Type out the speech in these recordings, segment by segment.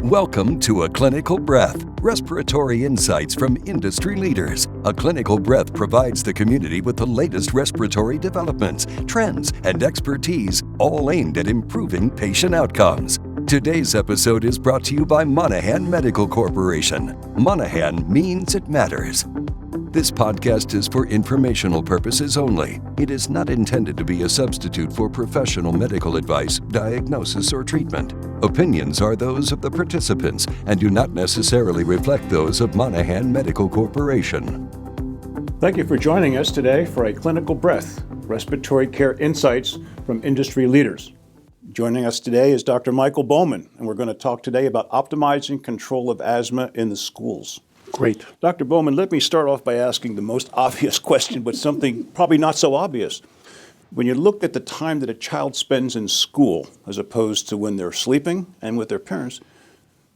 Welcome to A Clinical Breath, respiratory insights from industry leaders. A Clinical Breath provides the community with the latest respiratory developments, trends, and expertise, all aimed at improving patient outcomes. Today's episode is brought to you by Monaghan Medical Corporation. Monaghan means it matters. This podcast is for informational purposes only. It is not intended to be a substitute for professional medical advice, diagnosis, or treatment. Opinions are those of the participants and do not necessarily reflect those of Monaghan Medical Corporation. Thank you for joining us today for A Clinical Breath, respiratory care insights from industry leaders. Joining us today is Dr. Michael Bowman, and we're going to talk today about optimizing control of asthma in the schools. Great. Dr. Bowman, let me start off by asking the most obvious question, but something probably not so obvious. When you look at the time that a child spends in school, as opposed to when they're sleeping and with their parents,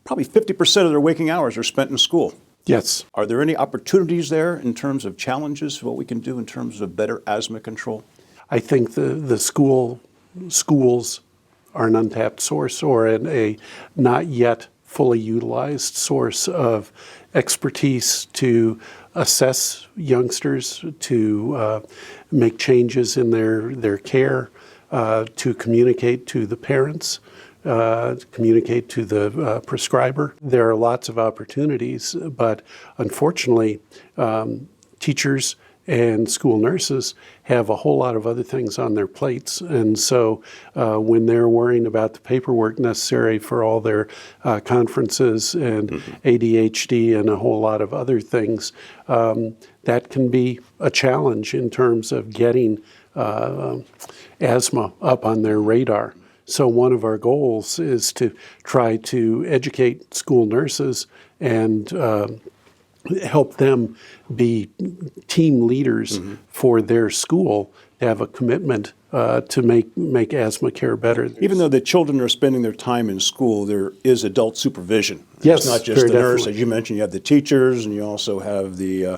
probably 50% of their waking hours are spent in school. Yes. Are there any opportunities there in terms of challenges, what we can do in terms of better asthma control? I think the schools are an untapped source or a not yet fully utilized source of expertise to assess youngsters, to make changes in their care, to communicate to the parents, communicate to the prescriber. There are lots of opportunities, but unfortunately, teachers and school nurses have a whole lot of other things on their plates. And so when they're worrying about the paperwork necessary for all their conferences and ADHD and a whole lot of other things, that can be a challenge in terms of getting asthma up on their radar. So one of our goals is to try to educate school nurses and help them be team leaders for their school, to have a commitment to make asthma care better. Even though the children are spending their time in school, there is adult supervision. Yes, it's not just the very nurse. definitely. As you mentioned, you have the teachers, and you also have the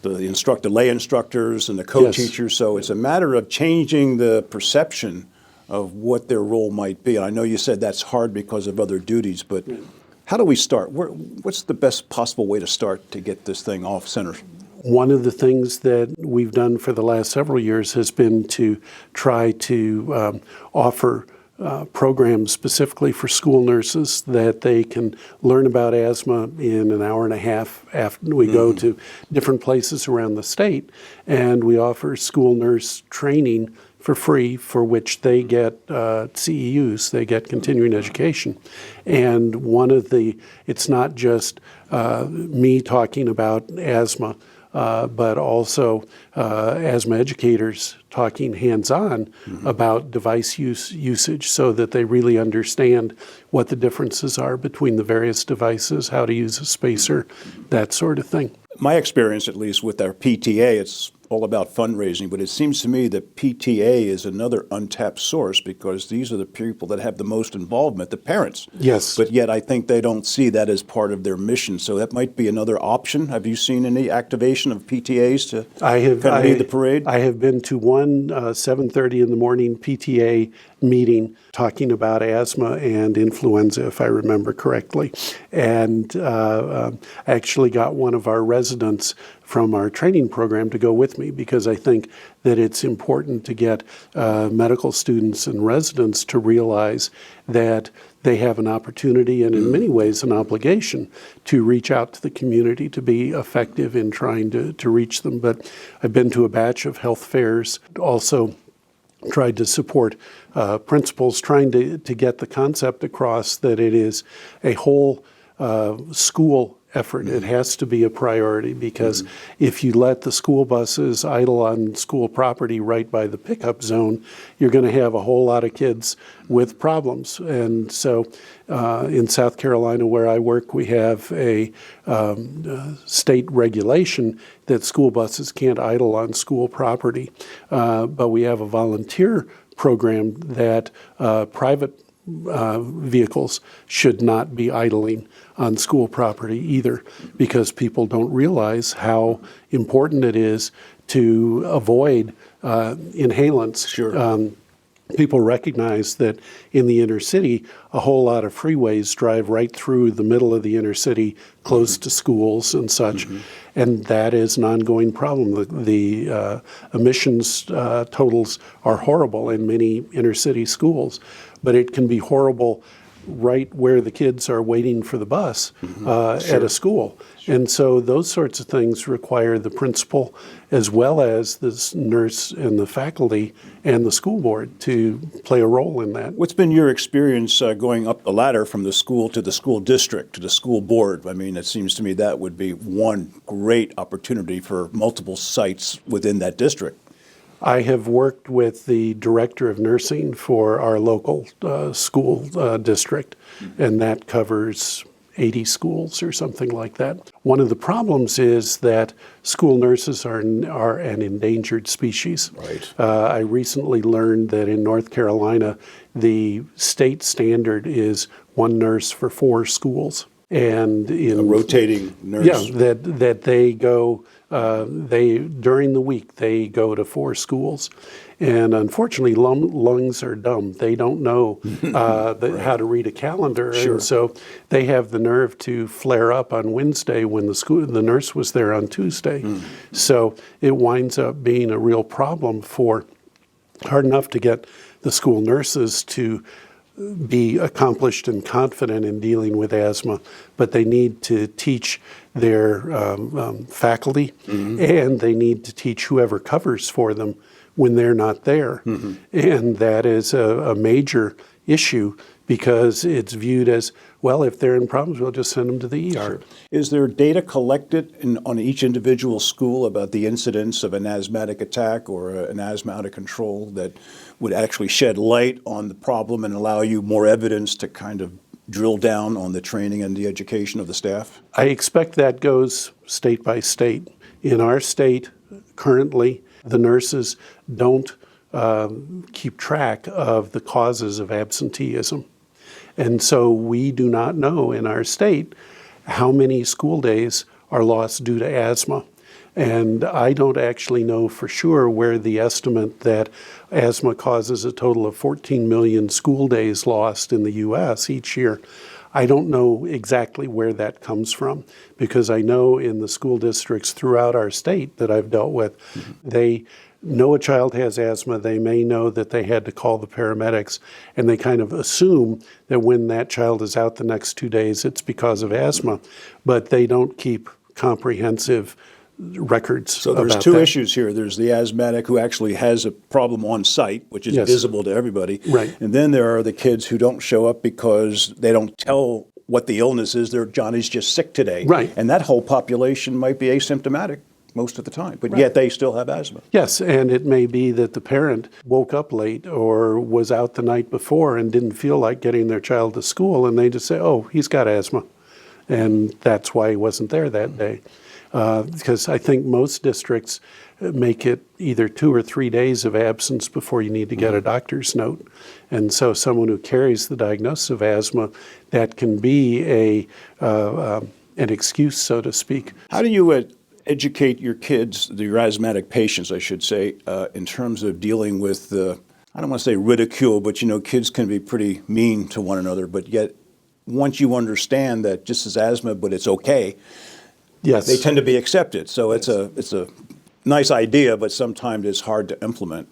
lay instructors and the co-teachers. Yes. So it's a matter of changing the perception of what their role might be. And I know you said that's hard because of other duties, but how do we start? What's the best possible way to start to get this thing off center? One of the things that we've done for the last several years has been to try to offer programs specifically for school nurses that they can learn about asthma in an hour and a half after we go to different places around the state. And we offer school nurse training for free, for which they get CEUs, they get continuing education. And it's not just me talking about asthma, but also asthma educators talking hands-on about device usage so that they really understand what the differences are between the various devices, how to use a spacer, that sort of thing. My experience, at least with our PTA, it's all about fundraising, but it seems to me that PTA is another untapped source because these are the people that have the most involvement, the parents. Yes. But yet I think they don't see that as part of their mission. So that might be another option. Have you seen any activation of PTAs to kind of lead the parade? I have been to one 7:30 in the morning PTA meeting talking about asthma and influenza, if I remember correctly. And I actually got one of our residents from our training program to go with me because I think that it's important to get medical students and residents to realize that they have an opportunity and in many ways an obligation to reach out to the community to be effective in trying to reach them. But I've been to a batch of health fairs, also tried to support principals, trying to get the concept across that it is a whole school effort. It has to be a priority because if you let the school buses idle on school property right by the pickup zone, you're going to have a whole lot of kids with problems. And so in South Carolina, where I work, we have a state regulation that school buses can't idle on school property. But we have a volunteer program that private vehicles should not be idling on school property either, because people don't realize how important it is to avoid inhalants. Sure. people recognize that in the inner city, a whole lot of freeways drive right through the middle of the inner city, close to schools and such, and that is an ongoing problem. The emissions totals are horrible in many inner city schools, but it can be horrible right where the kids are waiting for the bus at a school. And so those sorts of things require the principal as well as the nurse and the faculty and the school board to play a role in that. What's been your experience going up the ladder from the school to the school district to the school board? I mean, it seems to me that would be one great opportunity for multiple sites within that district. I have worked with the director of nursing for our local school district, and that covers 80 schools or something like that. One of the problems is that school nurses are an endangered species. Right. I recently learned that in North Carolina, the state standard is one nurse for 4 schools. And in A rotating nurse. Yeah, that they go, during the week, they go to 4 schools. And unfortunately, lungs are dumb. They don't know how to read a calendar. Sure. And so they have the nerve to flare up on Wednesday when the nurse was there on Tuesday. So it winds up being a real problem hard enough to get the school nurses to be accomplished and confident in dealing with asthma, but they need to teach their faculty, and they need to teach whoever covers for them when they're not there. And that is a major issue because it's viewed as, well, if they're in problems, we'll just send them to the ER. Sure. Is there data collected on each individual school about the incidence of an asthmatic attack or an asthma out of control that would actually shed light on the problem and allow you more evidence to kind of drill down on the training and the education of the staff? I expect that goes state by state. In our state, currently, the nurses don't keep track of the causes of absenteeism. And so we do not know in our state how many school days are lost due to asthma. And I don't actually know for sure where the estimate that asthma causes a total of 14 million school days lost in the U.S. each year. I don't know exactly where that comes from because I know in the school districts throughout our state that I've dealt with, they know a child has asthma, they may know that they had to call the paramedics, and they kind of assume that when that child is out the next 2 days, it's because of asthma, but they don't keep comprehensive records. So there's about two that. issues here. There's the asthmatic who actually has a problem on site, which is Yes. visible to everybody. Right. And then there are the kids who don't show up because they don't tell what the illness is. Johnny's just sick today. Right. And that whole population might be asymptomatic most of the time, but yet they still have asthma. Yes, and it may be that the parent woke up late or was out the night before and didn't feel like getting their child to school, and they just say, oh, he's got asthma. And that's why he wasn't there that day. Because I think most districts make it either 2 or 3 days of absence before you need to get a doctor's note. And so someone who carries the diagnosis of asthma, that can be an excuse, so to speak. How do you educate your kids, your asthmatic patients, I should say, in terms of dealing with I don't want to say ridicule, but kids can be pretty mean to one another, but yet once you understand that just as asthma, but it's okay, Yes. they tend to be accepted. So it's a nice idea, but sometimes it's hard to implement.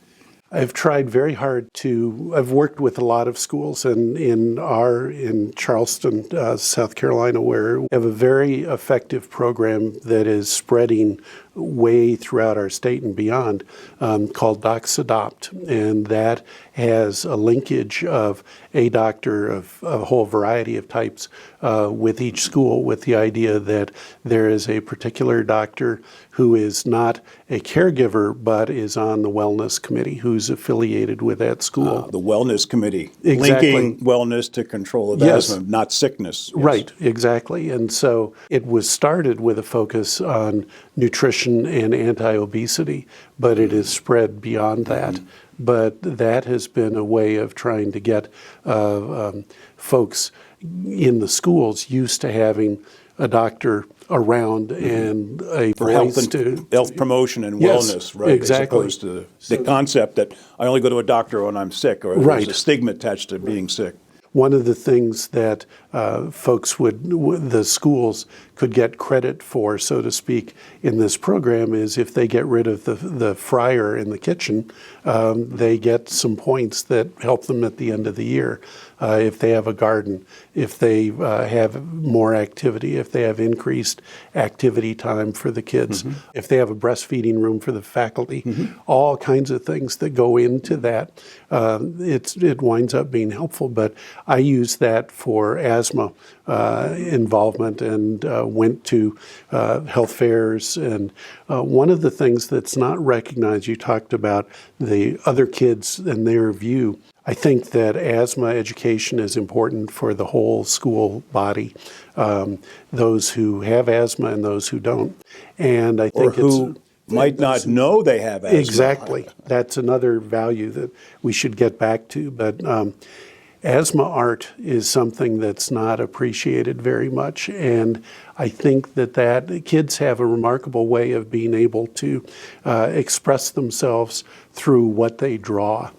I've tried very hard I've worked with a lot of schools in Charleston, South Carolina, where we have a very effective program that is spreading way throughout our state and beyond called Docs Adopt. And that has a linkage of a doctor of a whole variety of types with each school, with the idea that there is a particular doctor who is not a caregiver but is on the wellness committee, who's affiliated with that school. The wellness committee, Exactly. linking wellness to control of Yes. asthma, not sickness. Yes. Right, exactly. And so it was started with a focus on nutrition and anti-obesity, but it has spread beyond that. But that has been a way of trying to get folks in the schools used to having a doctor around and a For health voice and health promotion and Yes, wellness, right? exactly. As opposed to the concept that I only go to a doctor when I'm sick, or Right. there's a stigma attached to being sick. One of the things that the schools could get credit for, so to speak, in this program is if they get rid of the fryer in the kitchen, they get some points that help them at the end of the year. If they have a garden, if they have more activity, if they have increased activity time for the kids, if they have a breastfeeding room for the faculty, all kinds of things that go into that. It winds up being helpful, but I use that for asthma involvement and went to health fairs. And one of the things that's not recognized, you talked about the other kids and their view. I think that asthma education is important for the whole school body, those who have asthma and those who don't. And I think Or who might not know they have asthma. Exactly. That's another value that we should get back to. But Asthma Art is something that's not appreciated very much. And I think that kids have a remarkable way of being able to express themselves through what they draw.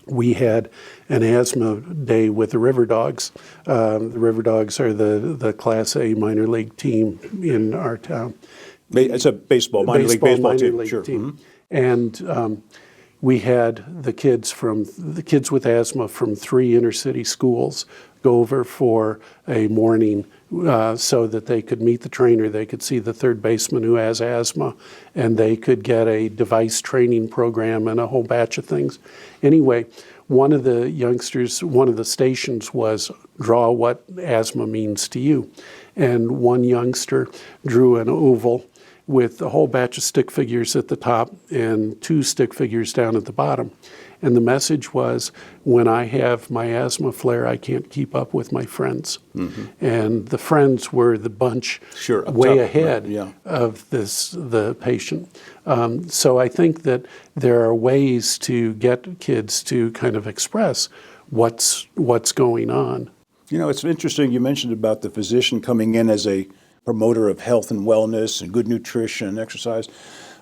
We had an asthma day with the River Dogs. The River Dogs are the Class A minor league team in our town. It's a minor league baseball team. League Sure. team. And we had the kids with asthma from 3 inner city schools go over for a morning so that they could meet the trainer, they could see the third baseman who has asthma, and they could get a device training program and a whole batch of things. Anyway, one of the stations was draw what asthma means to you. And one youngster drew an oval with a whole batch of stick figures at the top and 2 stick figures down at the bottom. And the message was, when I have my asthma flare, I can't keep up with my friends. And the friends were the bunch way ahead of the patient. So I think that there are ways to get kids to kind of express what's going on. You know, it's interesting you mentioned about the physician coming in as a promoter of health and wellness and good nutrition and exercise.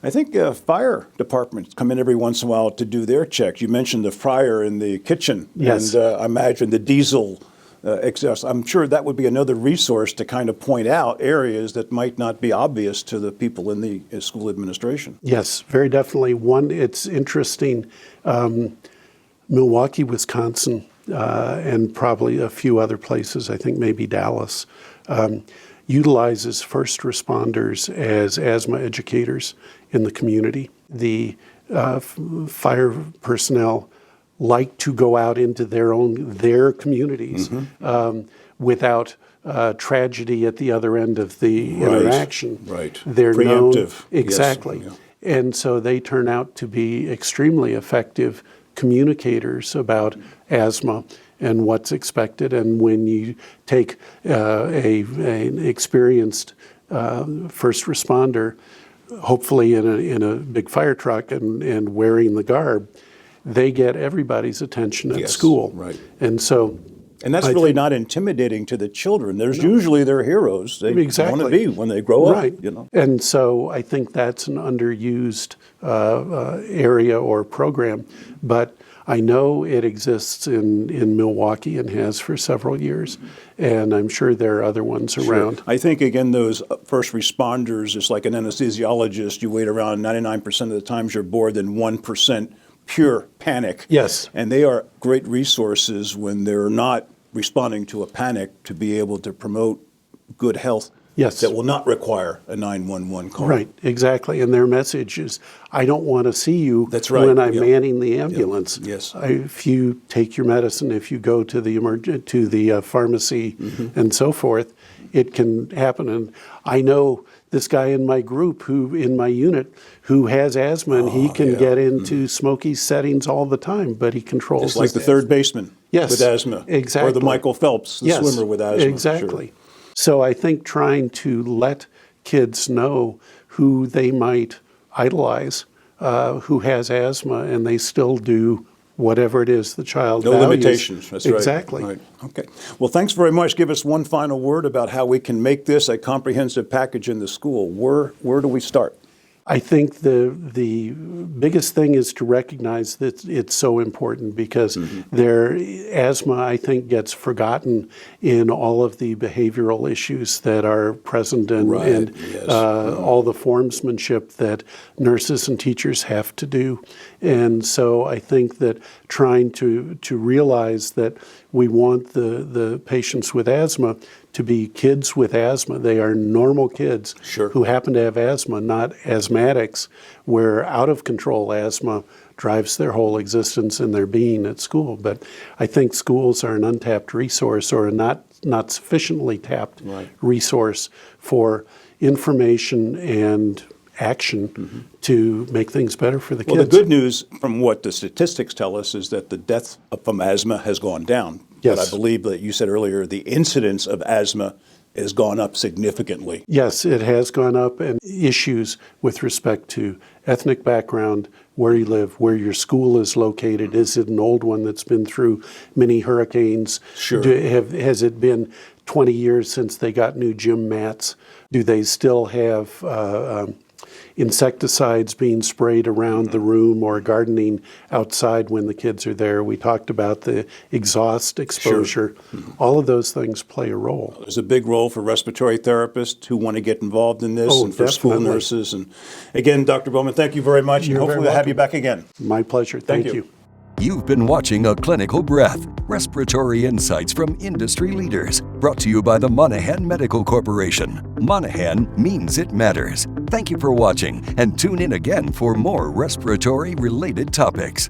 I think fire departments come in every once in a while to do their checks. You mentioned the fryer in the kitchen. Yes. And I imagine the diesel exhaust. I'm sure that would be another resource to kind of point out areas that might not be obvious to the people in the school administration. Yes, very definitely. One, it's interesting. Milwaukee, Wisconsin, and probably a few other places, I think maybe Dallas, utilizes first responders as asthma educators in the community. The fire personnel like to go out into their communities without tragedy at the other end of the interaction. Right. They're Preemptive. known, exactly. Yes. And so they turn out to be extremely effective communicators about asthma and what's expected. And when you take an experienced first responder, hopefully in a big fire truck and wearing the garb, they get everybody's attention at school. Right. And so, and that's really not intimidating to the children. Usually their heroes. They want to be when they grow up. Right. You know. And so I think that's an underused area or program. But I know it exists in Milwaukee and has for several years, and I'm sure there are other ones around. I think, again, those first responders, it's like an anesthesiologist. You wait around 99% of the times you're more than 1% pure panic. Yes. And they are great resources when they're not responding to a panic to be able to promote good health. Yes. That will not require a 911 call. Right, exactly. And their message is, I don't want to see you when I'm manning the ambulance. Yes. If you take your medicine, if you go to the pharmacy and so forth, it can happen. And I know this guy in my group in my unit who has asthma, and he can get into smoky settings all the time, but he controls It's like the third baseman with asthma. Exactly. Or the Michael Phelps, the swimmer with asthma. Exactly. Sure. So I think trying to let kids know who they might idolize, who has asthma, and they still do whatever it is the child No values. limitations. That's right. Exactly. Right. Okay. Well, thanks very much. Give us one final word about how we can make this a comprehensive package in the school. Where do we start? I think the biggest thing is to recognize that it's so important because asthma, I think, gets forgotten in all of the behavioral issues that are present and, all the formsmanship that nurses and teachers have to do. And so I think that trying to realize that we want the patients with asthma to be kids with asthma. They are normal kids who happen to have asthma, not asthmatics, where out-of-control asthma drives their whole existence and their being at school. But I think schools are an untapped resource or a not sufficiently tapped resource for information and action to make things better for the kids. Well, the good news from what the statistics tell us is that the death from asthma has gone down. Yes. But I believe that you said earlier the incidence of asthma has gone up significantly. Yes, it has gone up, and issues with respect to ethnic background, where you live, where your school is located. Is it an old one that's been through many hurricanes? Sure. Has it been 20 years since they got new gym mats? Do they still have insecticides being sprayed around the room or gardening outside when the kids are there? We talked about the exhaust exposure. All of those things play a role. There's a big role for respiratory therapists who want to get involved in this and for school nurses. And again, Dr. Bowman, thank you very much. You're and hopefully we'll have you back again. My pleasure. Thank you. You've been watching A Clinical Breath, respiratory insights from industry leaders, brought to you by the Monaghan Medical Corporation. Monaghan means it matters. Thank you for watching, and tune in again for more respiratory-related topics.